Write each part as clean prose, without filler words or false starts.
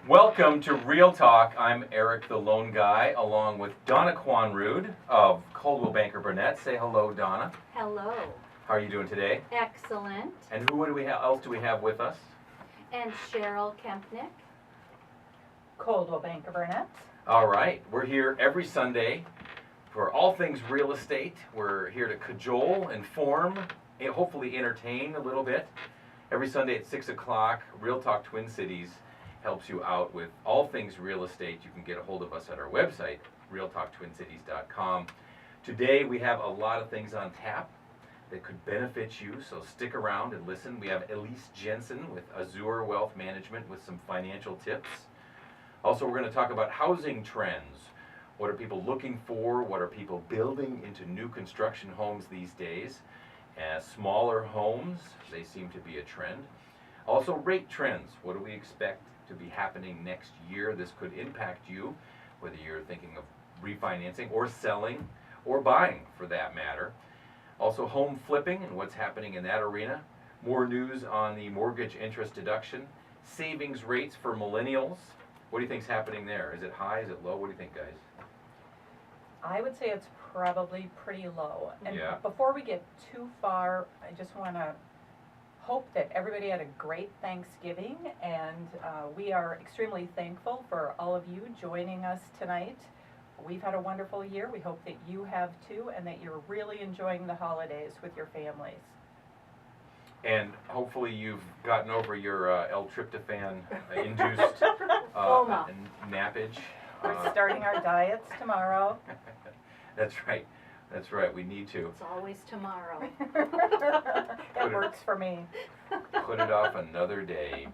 Welcome to Real Talk. I'm Eric the Lone Guy, along with Donna Quanrud of Coldwell Banker Burnet. Say hello, Donna. Hello. How are you doing today? Excellent. And who else do we have with us? And Cheryl Kempnick. Coldwell Banker Burnet. All right, we're here every Sunday for all things real estate. We're here to cajole, inform, and hopefully entertain a little bit. Every Sunday at 6 o'clock, Real Talk Twin Cities helps you out with all things real estate. You can get a hold of us at our website, realtalktwincities.com. Today we have a lot of things on tap that could benefit you, so stick around and listen. We have Elise Jensen with Azure Wealth Management with some financial tips. Also, we're going to talk about housing trends. What are people looking for? What are people building into new construction homes these days? Smaller homes, they seem to be a trend. Also, rate trends. What do we expect to be happening next year? This could impact you, whether you're thinking of refinancing or selling or buying for that matter. Also, home flipping and what's happening in that arena. More news on the mortgage interest deduction. Savings rates for millennials. What do you think's happening there? Is it high? Is it low? What do you think, guys? I would say it's probably pretty low. And Yeah. before we get too far, I just want to hope that everybody had a great Thanksgiving, and we are extremely thankful for all of you joining us tonight. We've had a wonderful year. We hope that you have too, and that you're really enjoying the holidays with your families. And hopefully you've gotten over your L-tryptophan induced nappage. We're starting our diets tomorrow. That's right. That's right. We need to. It's always tomorrow. That works for me. Put it off another day.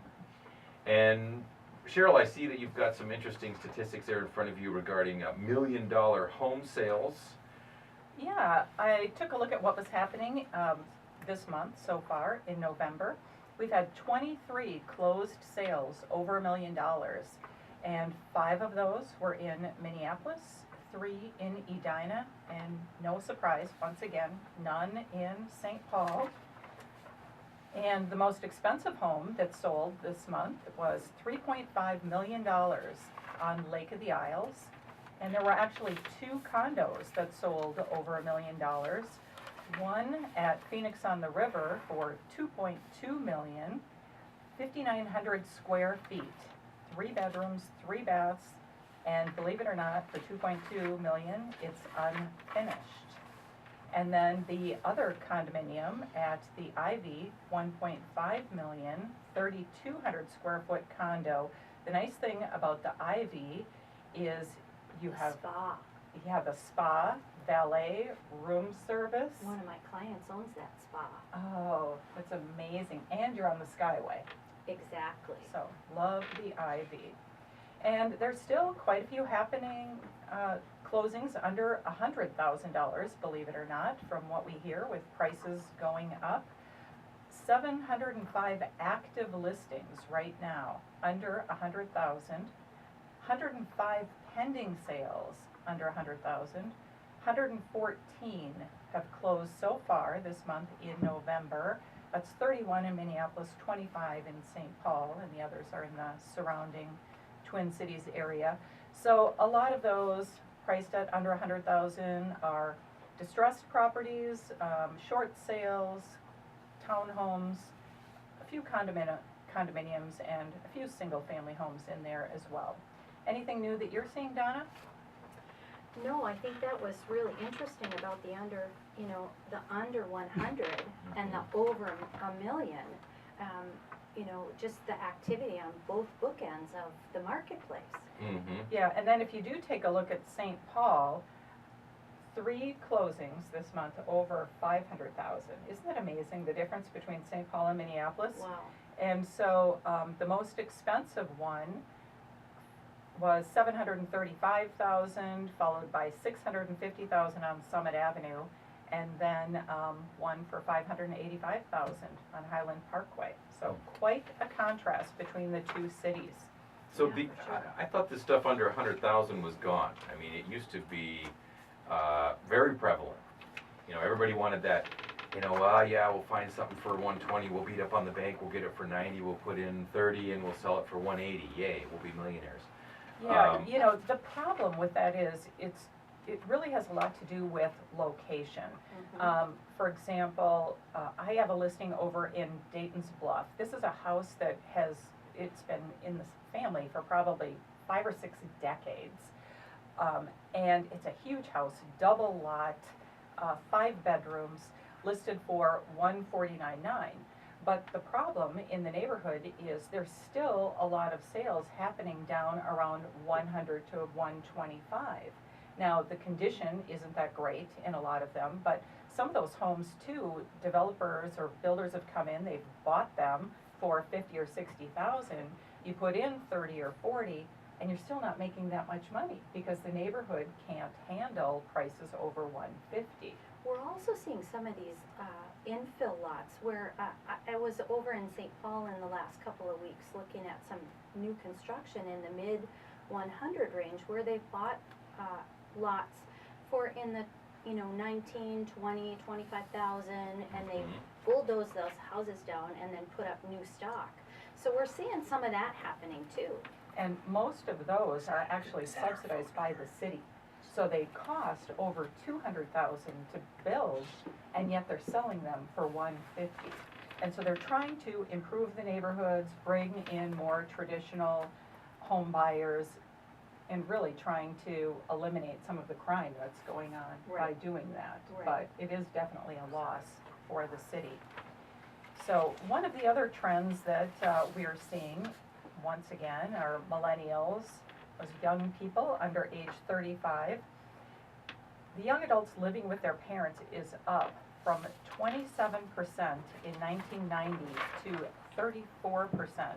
And Cheryl, I see that you've got some interesting statistics there in front of you regarding $1 million home sales. Yeah, I took a look at what was happening this month so far in November. We've had 23 closed sales over $1 million, and 5 of those were in Minneapolis, 3 in Edina, and no surprise, once again, none in St. Paul. And the most expensive home that sold this month was $3.5 million on Lake of the Isles. And there were actually 2 condos that sold over $1 million. One at Phoenix on the River for $2.2 million, 5,900 square feet, 3 bedrooms, 3 baths, and believe it or not, for $2.2 million, it's unfinished. And then the other condominium at the Ivy, $1.5 million, 3,200 square foot condo. The nice thing about the Ivy is you have a spa, valet, room service. One of my clients owns that spa. Oh, that's amazing. And you're on the Skyway. Exactly. So, love the Ivy. And there's still quite a few happening, closings under $100,000, believe it or not, from what we hear with prices going up. 705 active listings right now, under $100,000. 105 pending sales under $100,000. 114 have closed so far this month in November. That's 31 in Minneapolis, 25 in St. Paul, and the others are in the surrounding Twin Cities area. So a lot of those priced at under $100,000 are distressed properties, short sales, townhomes, a few condominiums, and a few single-family homes in there as well. Anything new that you're seeing, Donna? No, I think that was really interesting about the under, the under 100 and the over $1 million. Just the activity on both bookends of the marketplace. Mm-hmm. Yeah, and then if you do take a look at St. Paul, 3 closings this month over $500,000. Isn't that amazing, the difference between St. Paul and Minneapolis? Wow. And so the most expensive one was $735,000, followed by $650,000 on Summit Avenue, and then one for $585,000 on Highland Parkway. So quite a contrast between the 2 cities. So Yeah, for sure. I thought the stuff under 100,000 was gone. I mean, it used to be very prevalent. Everybody wanted that you know, yeah, we'll find something for 120, we'll beat up on the bank, we'll get it for 90, we'll put in 30 and we'll sell it for 180, yay, we'll be millionaires. Yeah, you know, the problem with that is, it really has a lot to do with location. For example, I have a listing over in Dayton's Bluff. This is a house that it's been in the family for probably 5 or 6 decades. And it's a huge house, double lot, 5 bedrooms, listed for $149,900. But the problem in the neighborhood is there's still a lot of sales happening down around 100 to 125. Now, the condition isn't that great in a lot of them, but some of those homes too, developers or builders have come in, they've bought them for 50 or 60,000. You put in 30 or 40, and you're still not making that much money because the neighborhood can't handle prices over 150. We're also seeing some of these infill lots where I was over in St. Paul in the last couple of weeks looking at some new construction in the mid 100 range where they've bought lots for in the 19, 20, 25,000, and they bulldoze those houses down and then put up new stock. So we're seeing some of that happening too. And most of those are actually subsidized by the city. So they cost over $200,000 to build, and yet they're selling them for $150,000. And so they're trying to improve the neighborhoods, bring in more traditional home buyers, and really trying to eliminate some of the crime that's going on by doing that. Right. But it is definitely a loss for the city. So one of the other trends that we're seeing, once again, are millennials, those young people under age 35. The young adults living with their parents is up from 27% in 1990 to 34%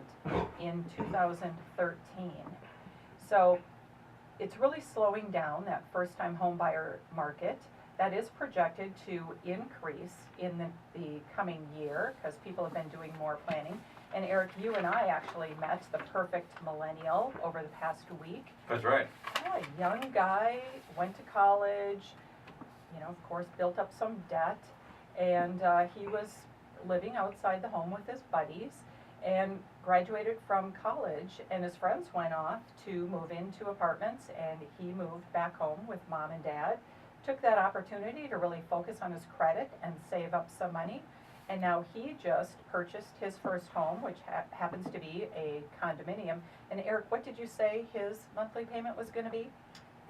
in 2013. So it's really slowing down that first-time home buyer market. That is projected to increase in the coming year because people have been doing more planning. And Eric, you and I actually met the perfect millennial over the past week. That's right. A young guy, went to college, of course, built up some debt, and he was living outside the home with his buddies and graduated from college, and his friends went off to move into apartments, and he moved back home with mom and dad, took that opportunity to really focus on his credit and save up some money. And now he just purchased his first home, which happens to be a condominium. And Eric, what did you say his monthly payment was going to be?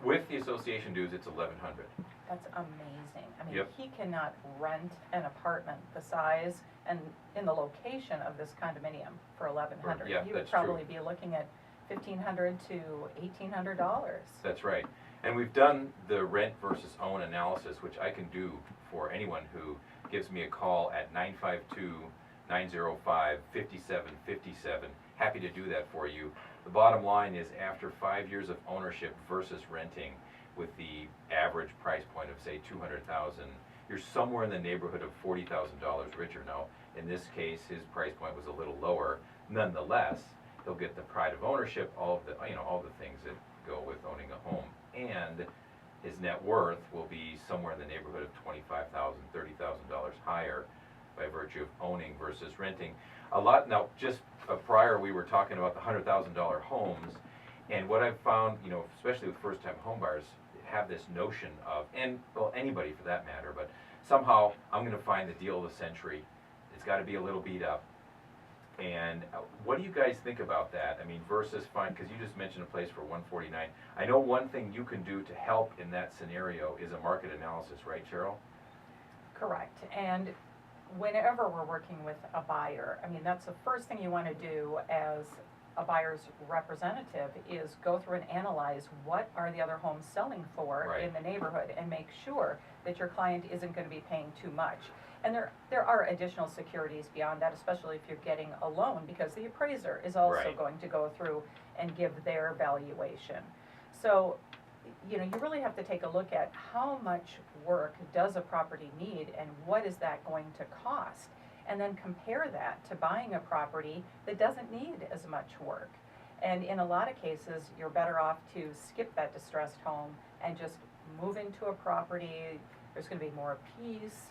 With the association dues, it's $1,100. That's amazing. I mean, Yep. he cannot rent an apartment the size and in the location of this condominium for $1,100. Yeah, He would that's true. probably be looking at $1,500 to $1,800. That's right. And we've done the rent versus own analysis, which I can do for anyone who gives me a call at 952-905-5757. Happy to do that for you. The bottom line is after 5 years of ownership versus renting, with the average price point of say $200,000, you're somewhere in the neighborhood of $40,000 richer. Now, in this case, his price point was a little lower. Nonetheless, he'll get the pride of ownership, all of the all the things that go with owning a home, and his net worth will be somewhere in the neighborhood of $25,000, $30,000 higher by virtue of owning versus renting. A lot now. Just prior, we were talking about the $100,000 homes, and what I've found, especially with first-time homebuyers, have this notion of, and well, anybody for that matter, but somehow I'm going to find the deal of the century. It's got to be a little beat up. And what do you guys think about that? I mean, versus find, because you just mentioned a place for $149. I know one thing you can do to help in that scenario is a market analysis, right, Cheryl? Correct. And whenever we're working with a buyer, I mean, that's the first thing you want to do as a buyer's representative is go through and analyze what are the other homes selling for in the neighborhood and make sure that your client isn't going to be paying too much. And there are additional securities beyond that, especially if you're getting a loan, because the appraiser is also going to go through and give their valuation. So, you really have to take a look at how much work does a property need and what is that going to cost, and then compare that to buying a property that doesn't need as much work. And in a lot of cases, you're better off to skip that distressed home and just move into a property. There's going to be more peace.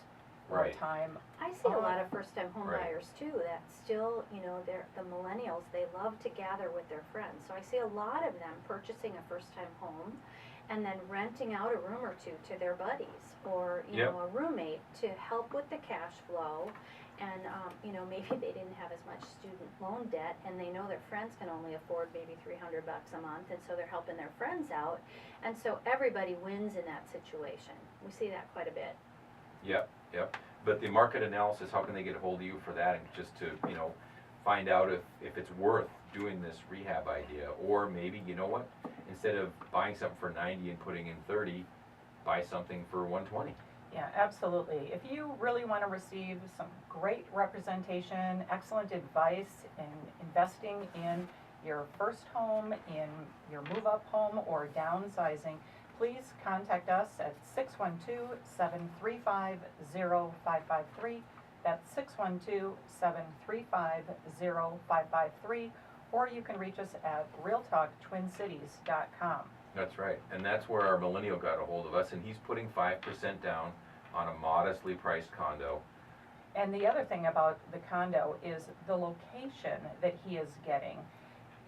or Right. time. I see a lot of first-time home Right. buyers too, that still, you know, they're, the millennials, they love to gather with their friends. So I see a lot of them purchasing a first-time home and then renting out a room or two to their buddies or, you Yep. know, a roommate to help with the cash flow. And, you know, maybe they didn't have as much student loan debt and they know their friends can only afford maybe $300 a month, and so they're helping their friends out. And so everybody wins in that situation. We see that quite a bit. Yep, yep. But the market analysis, how can they get a hold of you for that, and just to, you know, find out if it's worth doing this rehab idea? Or maybe, you know what, instead of buying something for 90 and putting in 30, buy something for 120. Yeah, absolutely. If you really want to receive some great representation, excellent advice in investing in your first home, in your move-up home, or downsizing, please contact us at 612-735-0553. That's 612-735-0553. Or you can reach us at realtalktwincities.com. That's right, and that's where our millennial got a hold of us, and he's putting 5% down on a modestly priced condo. And the other thing about the condo is the location that he is getting.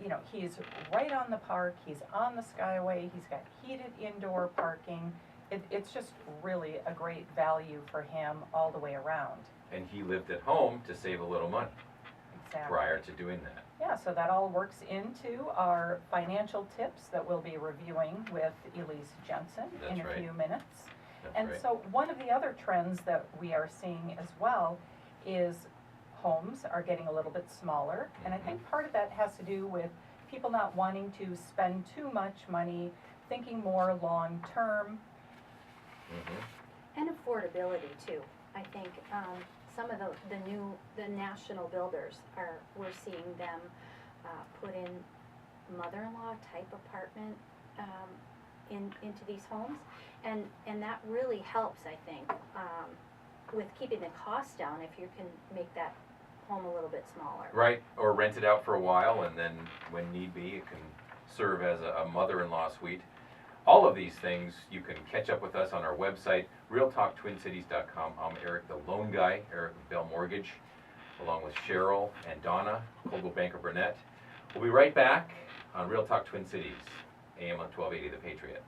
You know, he's right on the park, he's on the Skyway, he's got heated indoor parking. It's just really a great value for him all the way around. And he lived at home to save a little money Exactly. prior to doing that. Yeah, so that all works into our financial tips that we'll be reviewing with Elise Jensen in That's a right. few minutes. That's And right. so one of the other trends that we are seeing as well is homes are getting a little bit smaller. And I think part of that has to do with people not wanting to spend too much money, thinking more long-term. Mhm. And affordability too. I think some of the national builders we're seeing them put in mother-in-law type apartment into these homes, and that really helps, I think, with keeping the costs down if you can make that home a little bit smaller. Right, or rent it out for a while, and then when need be, it can serve as a mother-in-law suite. All of these things, you can catch up with us on our website, realtalktwincities.com. I'm Eric, the loan guy, Eric with Bell Mortgage, along with Cheryl and Donna, Coldwell Banker Burnet. We'll be right back on Real Talk Twin Cities, AM 1280, The Patriot.